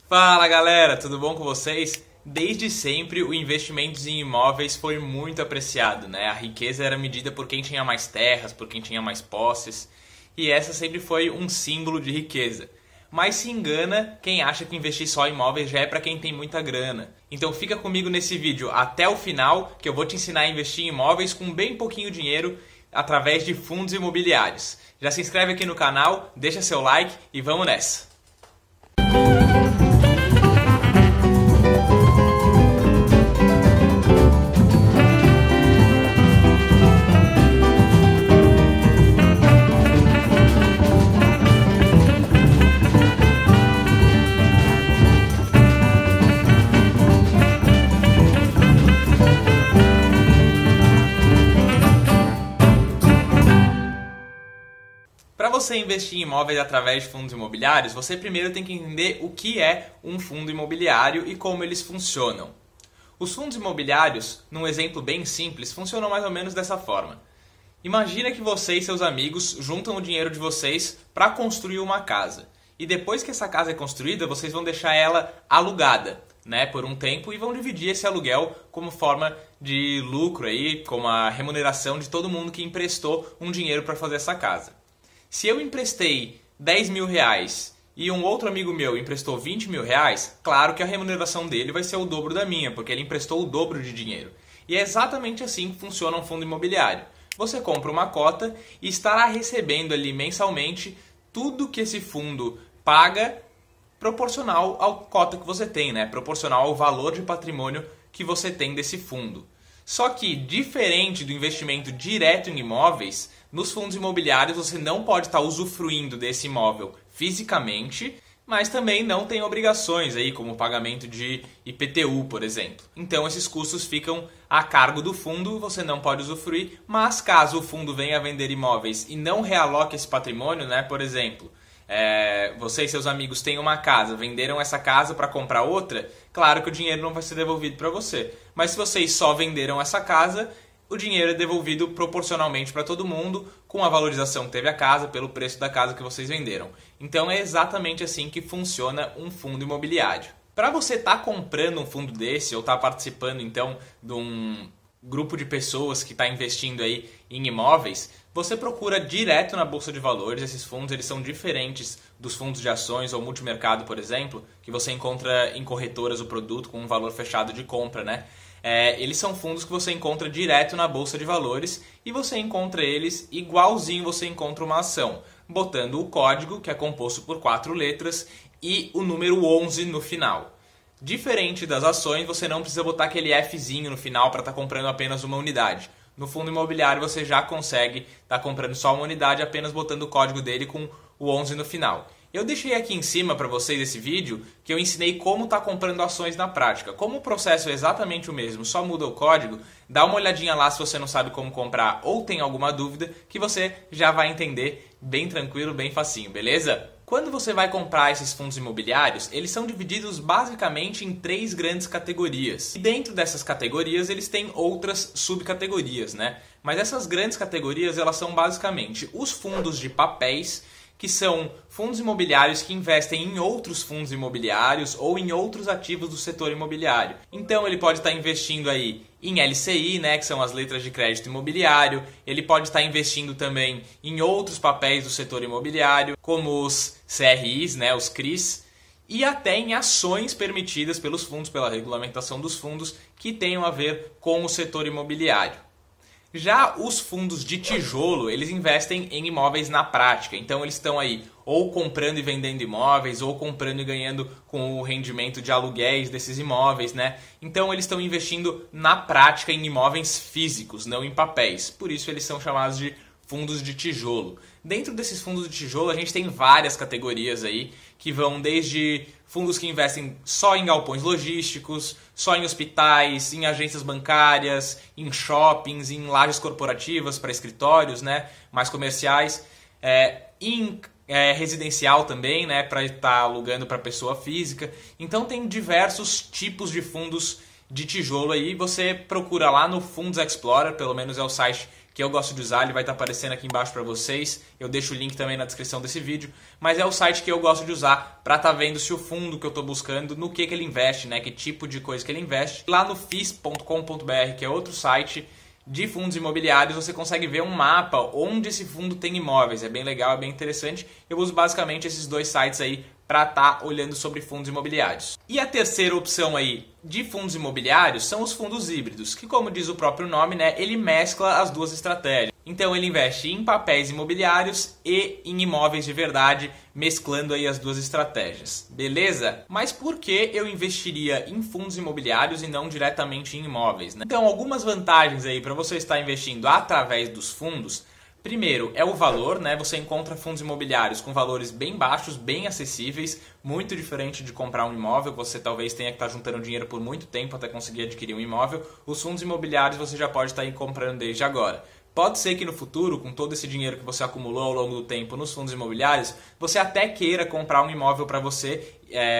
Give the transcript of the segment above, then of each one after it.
Fala galera, tudo bom com vocês? Desde sempre o investimento em imóveis foi muito apreciado, né? A riqueza era medida por quem tinha mais terras, por quem tinha mais posses, e essa sempre foi um símbolo de riqueza. Mas se engana quem acha que investir só em imóveis já é para quem tem muita grana. Então fica comigo nesse vídeo até o final, que eu vou te ensinar a investir em imóveis com bem pouquinho dinheiro através de fundos imobiliários. Já se inscreve aqui no canal, deixa seu like e vamos nessa! Para você investir em imóveis através de fundos imobiliários, você primeiro tem que entender o que é um fundo imobiliário e como eles funcionam. Os fundos imobiliários, num exemplo bem simples, funcionam mais ou menos dessa forma. Imagina que você e seus amigos juntam o dinheiro de vocês para construir uma casa. E depois que essa casa é construída, vocês vão deixar ela alugada, né, por um tempo e vão dividir esse aluguel como forma de lucro, aí, como a remuneração de todo mundo que emprestou um dinheiro para fazer essa casa. Se eu emprestei 10 mil reais e um outro amigo meu emprestou 20 mil reais, claro que a remuneração dele vai ser o dobro da minha, porque ele emprestou o dobro de dinheiro. E é exatamente assim que funciona um fundo imobiliário. Você compra uma cota e estará recebendo ali mensalmente tudo que esse fundo paga proporcional à cota que você tem, né? Proporcional ao valor de patrimônio que você tem desse fundo. Só que, diferente do investimento direto em imóveis, nos fundos imobiliários você não pode estar usufruindo desse imóvel fisicamente, mas também não tem obrigações aí, como o pagamento de IPTU, por exemplo. Então esses custos ficam a cargo do fundo, você não pode usufruir, mas caso o fundo venha a vender imóveis e não realoque esse patrimônio, né, por exemplo, você e seus amigos têm uma casa, venderam essa casa para comprar outra, claro que o dinheiro não vai ser devolvido para você. Mas se vocês só venderam essa casa, o dinheiro é devolvido proporcionalmente para todo mundo, com a valorização que teve a casa, pelo preço da casa que vocês venderam. Então é exatamente assim que funciona um fundo imobiliário. Para você estar comprando um fundo desse, ou estar participando então de um grupo de pessoas que está investindo aí em imóveis, você procura direto na Bolsa de Valores. Esses fundos eles são diferentes dos fundos de ações ou multimercado, por exemplo, que você encontra em corretoras o produto com um valor fechado de compra, né? Eles são fundos que você encontra direto na Bolsa de Valores e você encontra eles igualzinho você encontra uma ação, botando o código, que é composto por 4 letras, e o número 11 no final. Diferente das ações, você não precisa botar aquele Fzinho no final para estar comprando apenas uma unidade. No fundo imobiliário você já consegue estar comprando só uma unidade apenas botando o código dele com o 11 no final. Eu deixei aqui em cima para vocês esse vídeo que eu ensinei como estar comprando ações na prática. Como o processo é exatamente o mesmo, só muda o código, dá uma olhadinha lá se você não sabe como comprar ou tem alguma dúvida, que você já vai entender bem tranquilo, bem facinho, beleza? Quando você vai comprar esses fundos imobiliários, eles são divididos basicamente em 3 grandes categorias. E dentro dessas categorias eles têm outras subcategorias, né? Mas essas grandes categorias elas são basicamente os fundos de papéis, que são fundos imobiliários que investem em outros fundos imobiliários ou em outros ativos do setor imobiliário. Então ele pode estar investindo aí em LCI, né, que são as letras de crédito imobiliário, ele pode estar investindo também em outros papéis do setor imobiliário, como os CRIs, né, os CRIs, e até em ações permitidas pelos fundos, pela regulamentação dos fundos, que tenham a ver com o setor imobiliário. Já os fundos de tijolo, eles investem em imóveis na prática, então eles estão aí ou comprando e vendendo imóveis, ou comprando e ganhando com o rendimento de aluguéis desses imóveis, né? Então eles estão investindo na prática em imóveis físicos, não em papéis, por isso eles são chamados de fundos de tijolo. Dentro desses fundos de tijolo a gente tem várias categorias aí, que vão desde fundos que investem só em galpões logísticos, só em hospitais, em agências bancárias, em shoppings, em lajes corporativas para escritórios, né, mais comerciais, em residencial também, né, para estar alugando para pessoa física. Então tem diversos tipos de fundos de tijolo aí. Você procura lá no Fundos Explorer, pelo menos é o site que eu gosto de usar, ele vai estar aparecendo aqui embaixo para vocês, eu deixo o link também na descrição desse vídeo, mas é o site que eu gosto de usar para estar vendo se o fundo que eu estou buscando, no que ele investe, né, que tipo de coisa que ele investe. Lá no fis.com.br, que é outro site de fundos imobiliários, você consegue ver um mapa onde esse fundo tem imóveis, é bem legal, é bem interessante. Eu uso basicamente esses dois sites aí para estar olhando sobre fundos imobiliários. E a terceira opção aí de fundos imobiliários são os fundos híbridos, que como diz o próprio nome, né, ele mescla as duas estratégias. Então ele investe em papéis imobiliários e em imóveis de verdade, mesclando aí as duas estratégias. Beleza? Mas por que eu investiria em fundos imobiliários e não diretamente em imóveis, né? Então algumas vantagens aí para você estar investindo através dos fundos. Primeiro, é o valor, né? Você encontra fundos imobiliários com valores bem baixos, bem acessíveis, muito diferente de comprar um imóvel, você talvez tenha que estar juntando dinheiro por muito tempo até conseguir adquirir um imóvel. Os fundos imobiliários você já pode estar comprando desde agora. Pode ser que no futuro, com todo esse dinheiro que você acumulou ao longo do tempo nos fundos imobiliários, você até queira comprar um imóvel para você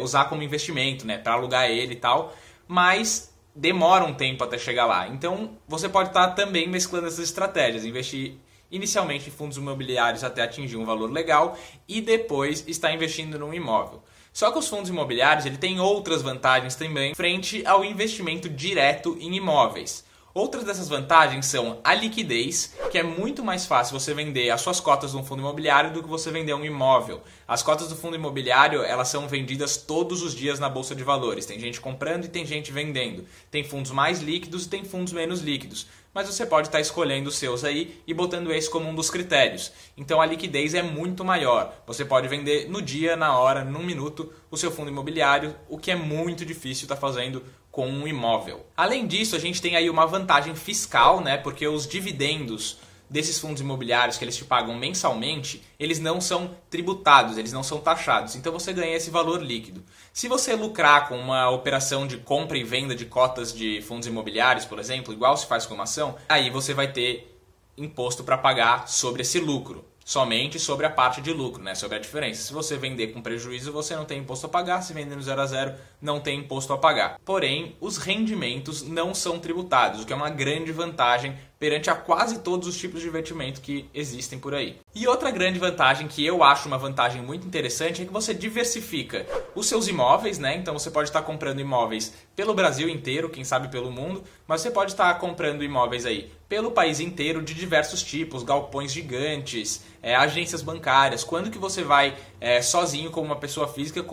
usar como investimento, né? Para alugar ele e tal, mas demora um tempo até chegar lá. Então, você pode estar também mesclando essas estratégias, investir inicialmente em fundos imobiliários até atingir um valor legal e depois estar investindo num imóvel. Só que os fundos imobiliários ele tem outras vantagens também frente ao investimento direto em imóveis. Outras dessas vantagens são a liquidez, que é muito mais fácil você vender as suas cotas de um fundo imobiliário do que você vender um imóvel. As cotas do fundo imobiliário elas são vendidas todos os dias na Bolsa de Valores. Tem gente comprando e tem gente vendendo. Tem fundos mais líquidos e tem fundos menos líquidos. Mas você pode estar escolhendo os seus aí e botando esse como um dos critérios. Então a liquidez é muito maior. Você pode vender no dia, na hora, num minuto o seu fundo imobiliário, o que é muito difícil estar fazendo com um imóvel. Além disso, a gente tem aí uma vantagem fiscal, né? Porque os dividendos desses fundos imobiliários que eles te pagam mensalmente, eles não são tributados, eles não são taxados. Então você ganha esse valor líquido. Se você lucrar com uma operação de compra e venda de cotas de fundos imobiliários, por exemplo, igual se faz com uma ação, aí você vai ter imposto para pagar sobre esse lucro. Somente sobre a parte de lucro, né? Sobre a diferença. Se você vender com prejuízo, você não tem imposto a pagar. Se vender no 0 a 0, não tem imposto a pagar. Porém, os rendimentos não são tributados, o que é uma grande vantagem perante a quase todos os tipos de investimento que existem por aí. E outra grande vantagem, que eu acho uma vantagem muito interessante, é que você diversifica os seus imóveis, né? Então você pode estar comprando imóveis pelo Brasil inteiro, quem sabe pelo mundo, mas você pode estar comprando imóveis aí pelo país inteiro de diversos tipos, galpões gigantes, agências bancárias. Quando que você vai sozinho como uma pessoa física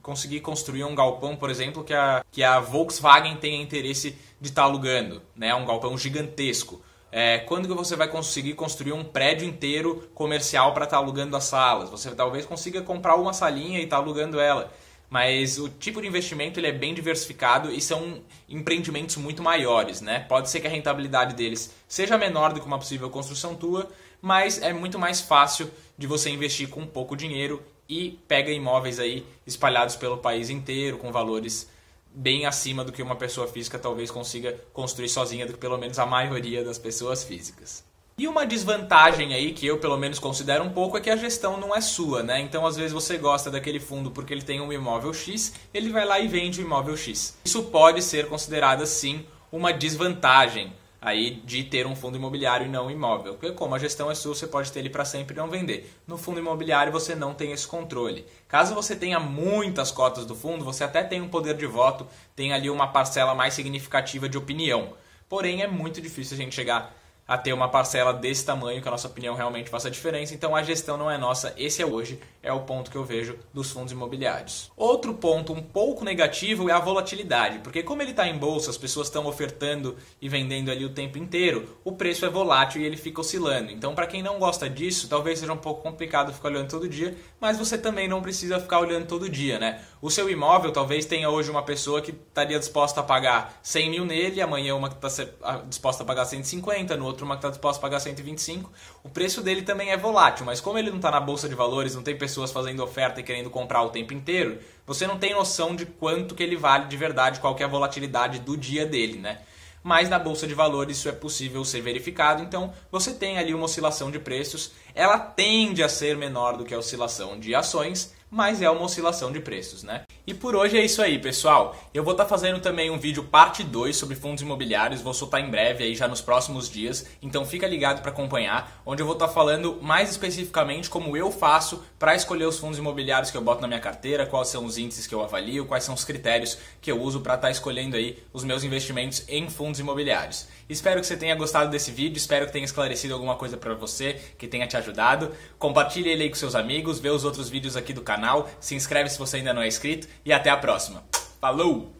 conseguir construir um galpão, por exemplo, que a Volkswagen tenha interesse de estar alugando, né? Um galpão gigantesco. Quando que você vai conseguir construir um prédio inteiro comercial para estar alugando as salas? Você talvez consiga comprar uma salinha e estar alugando ela. Mas o tipo de investimento ele é bem diversificado e são empreendimentos muito maiores, né? Pode ser que a rentabilidade deles seja menor do que uma possível construção tua, mas é muito mais fácil de você investir com pouco dinheiro e pega imóveis aí espalhados pelo país inteiro com valores bem acima do que uma pessoa física talvez consiga construir sozinha, do que pelo menos a maioria das pessoas físicas. E uma desvantagem aí, que eu pelo menos considero um pouco, é que a gestão não é sua, né? Então às vezes você gosta daquele fundo porque ele tem um imóvel X, ele vai lá e vende o imóvel X. Isso pode ser considerado sim uma desvantagem aí de ter um fundo imobiliário e não um imóvel. Porque como a gestão é sua, você pode ter ele para sempre e não vender. No fundo imobiliário você não tem esse controle. Caso você tenha muitas cotas do fundo, você até tem um poder de voto, tem ali uma parcela mais significativa de opinião. Porém é muito difícil a gente chegar a ter uma parcela desse tamanho que a nossa opinião realmente faça diferença. Então a gestão não é nossa, esse hoje é o ponto que eu vejo dos fundos imobiliários. Outro ponto um pouco negativo é a volatilidade, porque como ele está em bolsa, as pessoas estão ofertando e vendendo ali o tempo inteiro, o preço é volátil e ele fica oscilando. Então para quem não gosta disso, talvez seja um pouco complicado ficar olhando todo dia, mas você também não precisa ficar olhando todo dia, né? O seu imóvel talvez tenha hoje uma pessoa que estaria disposta a pagar 100 mil nele, amanhã uma que está disposta a pagar 150, no outro uma que está disposta a pagar 125. O preço dele também é volátil, mas como ele não está na bolsa de valores, não tem pessoas fazendo oferta e querendo comprar o tempo inteiro, você não tem noção de quanto que ele vale de verdade, qual que é a volatilidade do dia dele, né? Mas na bolsa de valores isso é possível ser verificado, então você tem ali uma oscilação de preços, ela tende a ser menor do que a oscilação de ações, mas é uma oscilação de preços, né? E por hoje é isso aí, pessoal. Eu vou estar fazendo também um vídeo parte 2 sobre fundos imobiliários, vou soltar em breve aí já nos próximos dias, então fica ligado para acompanhar, onde eu vou estar falando mais especificamente como eu faço para escolher os fundos imobiliários que eu boto na minha carteira, quais são os índices que eu avalio, quais são os critérios que eu uso para estar escolhendo aí os meus investimentos em fundos imobiliários. Espero que você tenha gostado desse vídeo, espero que tenha esclarecido alguma coisa para você, que tenha te ajudado. Compartilhe ele aí com seus amigos, vê os outros vídeos aqui do canal, se inscreve se você ainda não é inscrito e até a próxima. Falou!